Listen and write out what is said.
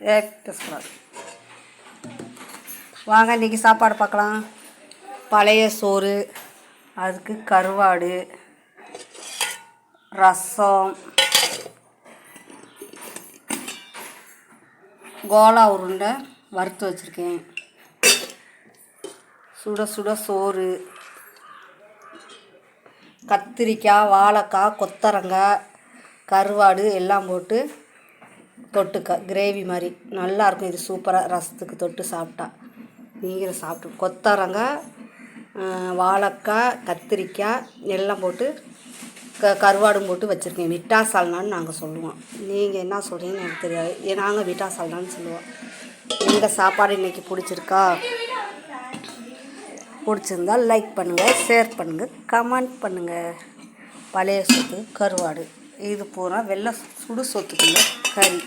பேசக்கூடாது. வாங்க இன்றைக்கி சாப்பாடு பார்க்கலாம். பழைய சோறு, அதுக்கு கருவாடு, ரசம், கோலா உருண்டை வறுத்து வச்சுருக்கேன், சுட சுட சோறு, கத்திரிக்காய், வாழைக்காய், கொத்தரங்காய், கருவாடு எல்லாம் போட்டு தொட்டுக்க கிரேவி மாதிரி நல்லாயிருக்கும். இது சூப்பராக ரசத்துக்கு தொட்டு சாப்பிட்டா. நீங்களும் சாப்பிட்டு கொத்தரங்காய், வாழைக்காய், கத்திரிக்காய் எல்லாம் போட்டு கருவாடும் போட்டு வச்சுருக்கேன். விட்டா சால்னான்னு நாங்கள் சொல்லுவோம். நீங்கள் என்ன சொல்கிறீங்கன்னு எனக்கு தெரியாது. நாங்கள் விட்டா சால்னான்னு சொல்லுவோம். எங்கள் சாப்பாடு இன்றைக்கி பிடிச்சிருக்கா? பிடிச்சிருந்தால் லைக் பண்ணுங்கள், ஷேர் பண்ணுங்கள், கமெண்ட் பண்ணுங்கள். பழைய சொத்து கருவாடு இது பூரா வெள்ளை சுடு சொத்துக்குள்ள கறி.